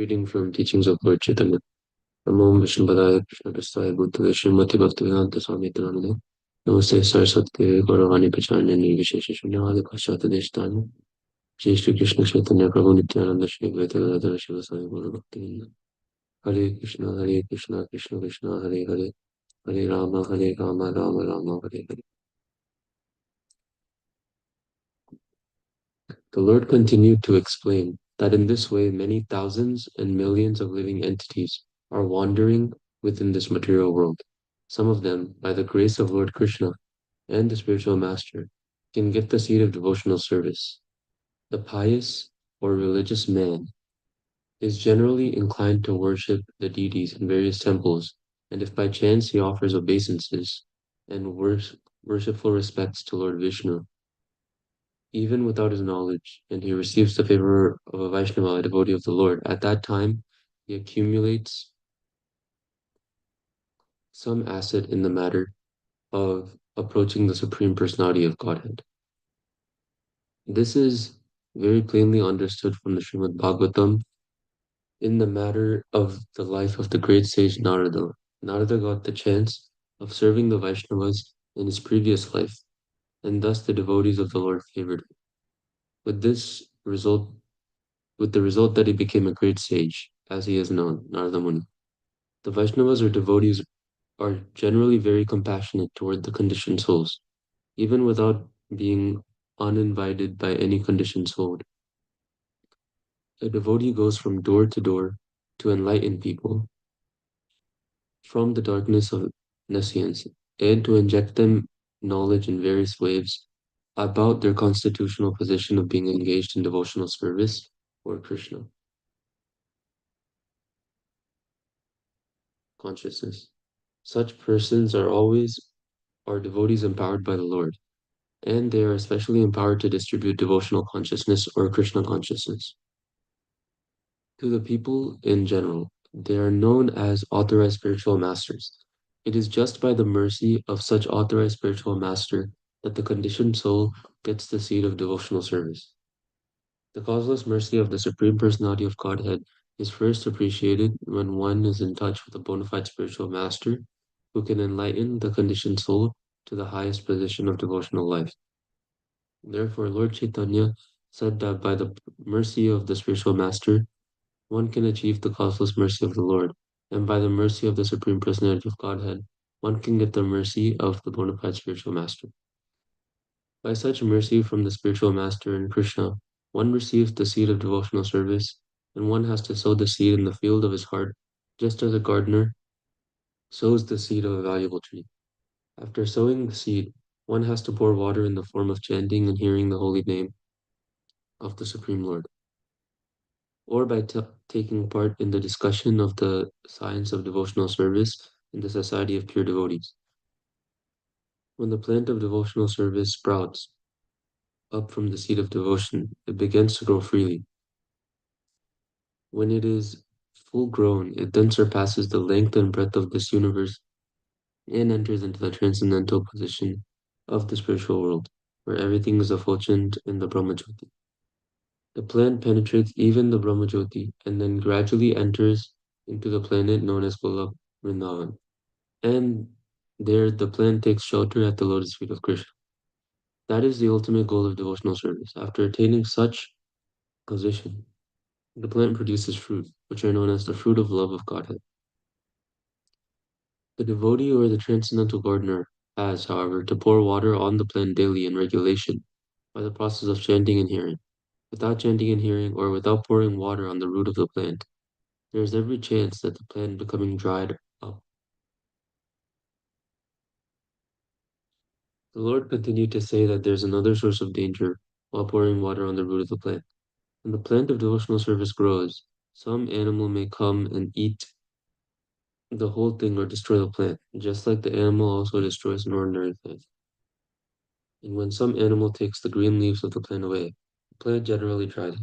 Reading from Teachings of Lord Chaitanya. Namo Vishnu Padaya Krishna Prasthaya Bhutale Srimati Bhaktivedanta Swami Namaste Namaste Saraswati Gauravani Pacharya Nirvishesha Shunyavadi Paschata Deshtani Jai Shri Krishna Chaitanya Prabhu Nityananda Shri Advaita Gadadhara Shiva Sai Gaura Bhaktivedanta Hare Krishna Krishna Krishna Hare Hare Hare Rama Rama Rama Hare Hare. The Lord continued to explain that in this way many thousands and millions of living entities are wandering within this material world. Some of them, by the grace of Lord Krishna and the spiritual master, can get the seed of devotional service. The pious or religious man is generally inclined to worship the deities in various temples, and if by chance he offers obeisances and worshipful respects to Lord Vishnu, even without his knowledge, and he receives the favor of a Vaishnava, a devotee of the Lord, at that time he accumulates some asset in the matter of approaching the Supreme Personality of Godhead. This is very plainly understood from the Srimad Bhagavatam in the matter of the life of the great sage Narada. Narada got the chance of serving the Vaishnavas in his previous life, and thus the devotees of the Lord favored him. With this result, with the result that he became a great sage, as he is known, Narada Muni. The Vaishnavas or devotees are generally very compassionate toward the conditioned souls, even without being uninvited by any conditioned soul. A devotee goes from door to door to enlighten people from the darkness of nescience and to inject them knowledge in various ways about their constitutional position of being engaged in devotional service or Krishna consciousness. Such persons are devotees empowered by the Lord, and they are especially empowered to distribute devotional consciousness or Krishna consciousness. To the people in general, they are known as authorized spiritual masters. It is just by the mercy of such authorized spiritual master that the conditioned soul gets the seed of devotional service. The causeless mercy of the Supreme Personality of Godhead is first appreciated when one is in touch with a bona fide spiritual master who can enlighten the conditioned soul to the highest position of devotional life. Therefore, Lord Chaitanya said that by the mercy of the spiritual master, one can achieve the causeless mercy of the Lord, and by the mercy of the Supreme Personality of Godhead, one can get the mercy of the bona fide spiritual master. By such mercy from the spiritual master and Krishna, one receives the seed of devotional service, and one has to sow the seed in the field of his heart, just as a gardener sows the seed of a valuable tree. After sowing the seed, one has to pour water in the form of chanting and hearing the holy name of the Supreme Lord, or by taking part in the discussion of the science of devotional service in the Society of Pure Devotees. When the plant of devotional service sprouts up from the seed of devotion, it begins to grow freely. When it is full grown, it then surpasses the length and breadth of this universe and enters into the transcendental position of the spiritual world, where everything is effulgent in the Brahmajyoti. The plant penetrates even the Brahmajyoti and then gradually enters into the planet known as Golok Vrindavan. And there the plant takes shelter at the lotus feet of Krishna. That is the ultimate goal of devotional service. After attaining such position, the plant produces fruit, which are known as the fruit of love of Godhead. The devotee or the transcendental gardener has, however, to pour water on the plant daily in regulation by the process of chanting and hearing. Without chanting and hearing, or without pouring water on the root of the plant, there is every chance that the plant becoming dried up. The Lord continued to say that there's another source of danger while pouring water on the root of the plant. When the plant of devotional service grows, some animal may come and eat the whole thing or destroy the plant, just like the animal also destroys an ordinary plant. And when some animal takes the green leaves of the plant away, the plant generally dries up.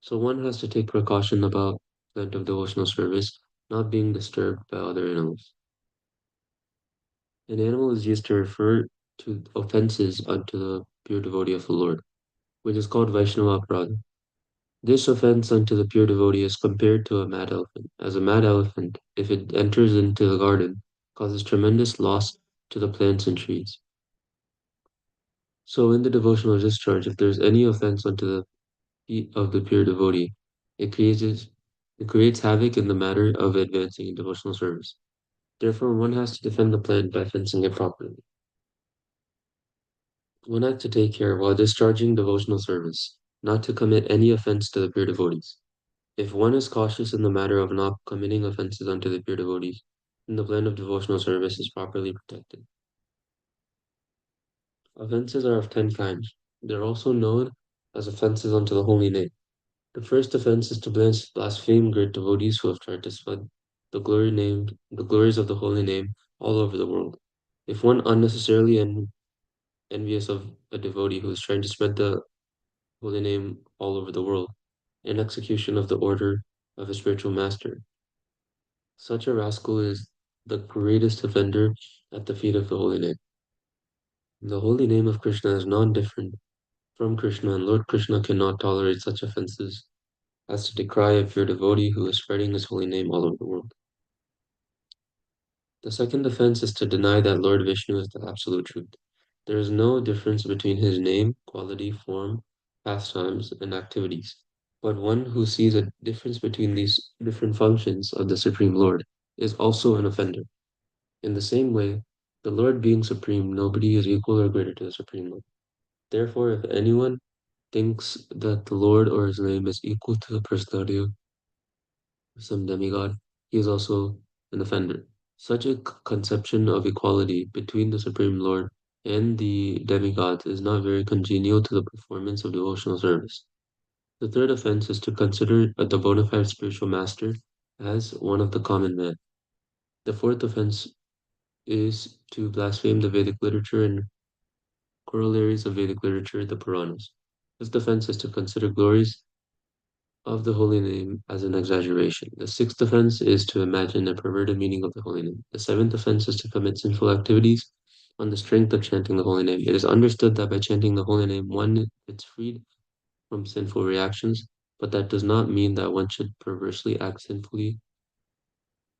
So one has to take precaution about plant of devotional service not being disturbed by other animals. An animal is used to refer to offenses unto the pure devotee of the Lord, which is called Vaishnava Aparadha. This offense unto the pure devotee is compared to a mad elephant, as a mad elephant, if it enters into the garden, causes tremendous loss to the plants and trees. So in the devotional discharge, if there's any offense unto the feet of the pure devotee, it creates it creates havoc in the matter of advancing in devotional service. Therefore, one has to defend the plant by fencing it properly. One has to take care while discharging devotional service, not to commit any offense to the pure devotees. If one is cautious in the matter of not committing offenses unto the pure devotees, then the plan of devotional service is properly protected. Offenses are of 10 kinds. They're also known as offenses unto the holy name. The first offense is to blaspheme great devotees who have tried to spread the glories of the holy name all over the world. If one unnecessarily envious of a devotee who is trying to spread the holy name all over the world in execution of the order of a spiritual master, such a rascal is the greatest offender at the feet of the holy name. The holy name of Krishna is non-different from Krishna, and Lord Krishna cannot tolerate such offenses as to decry a pure devotee who is spreading his holy name all over the world. The second offense is to deny that Lord Vishnu is the absolute truth. There is no difference between his name, quality, form, pastimes, and activities. But one who sees a difference between these different functions of the Supreme Lord is also an offender. In the same way, the Lord being supreme, nobody is equal or greater to the Supreme Lord. Therefore, if anyone thinks that the Lord or his name is equal to the personality of some demigod, he is also an offender. Such a conception of equality between the Supreme Lord and the demigods is not very congenial to the performance of devotional service. The third offense is to consider the bona fide spiritual master as one of the common men. The fourth offense is to blaspheme the Vedic literature and corollaries of Vedic literature, the Puranas. This defense is to consider glories of the holy name as an exaggeration. The sixth offense is to imagine a perverted meaning of the holy name. The seventh offense is to commit sinful activities on the strength of chanting the holy name. It is understood that by chanting the holy name, one is freed from sinful reactions, but that does not mean that one should perversely act sinfully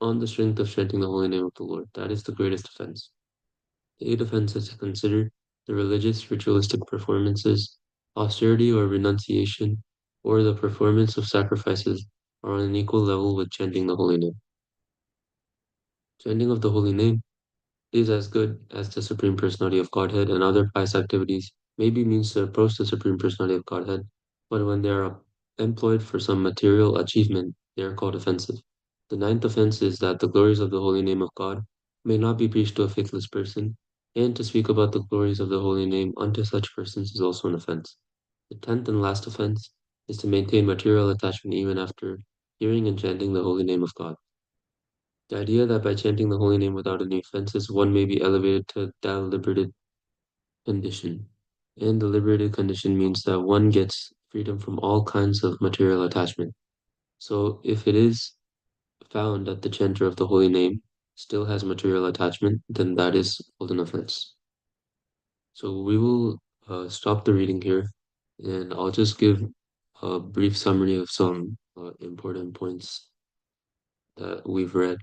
on the strength of chanting the holy name of the Lord. That is the greatest offense. The eighth offense is to consider the religious ritualistic performances, austerity or renunciation, or the performance of sacrifices are on an equal level with chanting the holy name. Chanting of the holy name is as good as the Supreme Personality of Godhead, and other pious activities may be means to approach the Supreme Personality of Godhead, but when they are employed for some material achievement, they are called offensive. The ninth offense is that the glories of the holy name of God may not be preached to a faithless person, and to speak about the glories of the holy name unto such persons is also an offense. The tenth and last offense is to maintain material attachment even after hearing and chanting the holy name of God. The idea that by chanting the holy name without any offenses, one may be elevated to that liberated condition. And the liberated condition means that one gets freedom from all kinds of material attachment. So if it is found that the chanter of the holy name still has material attachment, then that is called an offense. So we will stop the reading here, and I'll just give a brief summary of some important points that we've read.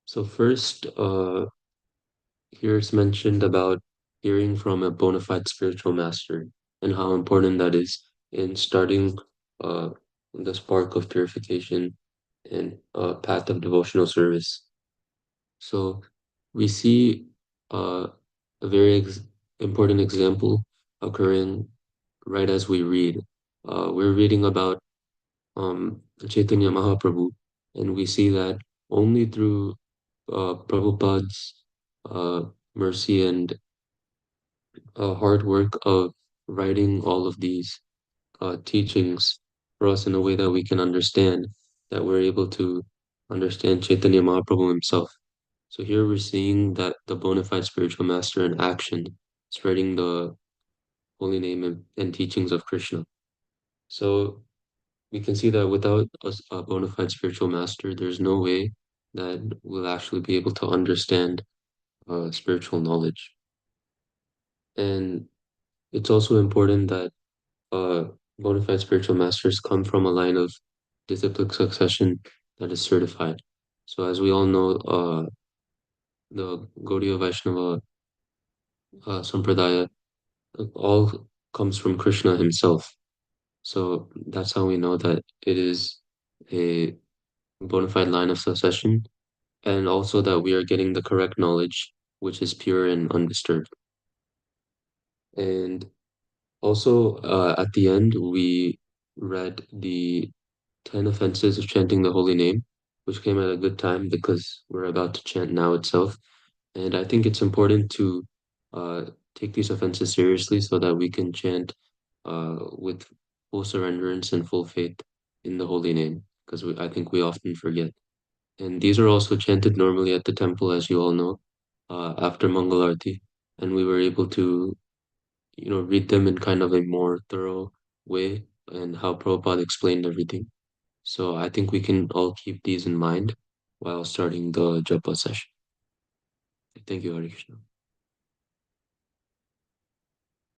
So first, here it's mentioned about hearing from a bona fide spiritual master and how important that is in starting uh, the spark of purification and path of devotional service. So we see a very important example occurring right as we read. We're reading about Chaitanya Mahaprabhu, and we see that only through Prabhupada's mercy and hard work of writing all of these teachings for us in a way that we can understand, that we're able to understand Chaitanya Mahaprabhu himself. So here we're seeing that the bona fide spiritual master in action, spreading the holy name and teachings of Krishna. So we can see that without a bona fide spiritual master, there's no way that we'll actually be able to understand spiritual knowledge. And it's also important that Bona fide spiritual masters come from a line of disciplic succession that is certified. So, as we all know, the Gaudiya Vaishnava Sampradaya all comes from Krishna himself. So, that's how we know that it is a bona fide line of succession, and also that we are getting the correct knowledge, which is pure and undisturbed. And also, at the end, we read the 10 offenses of chanting the holy name, which came at a good time because we're about to chant now itself. And I think it's important to take these offenses seriously so that we can chant with full surrenderance and full faith in the holy name, because I think we often forget. And these are also chanted normally at the temple, as you all know, after Mangalarti. And we were able to, read them in kind of a more thorough way and how Prabhupada explained everything. So I think we can all keep these in mind while starting the japa session. Thank you, Hare Krishna.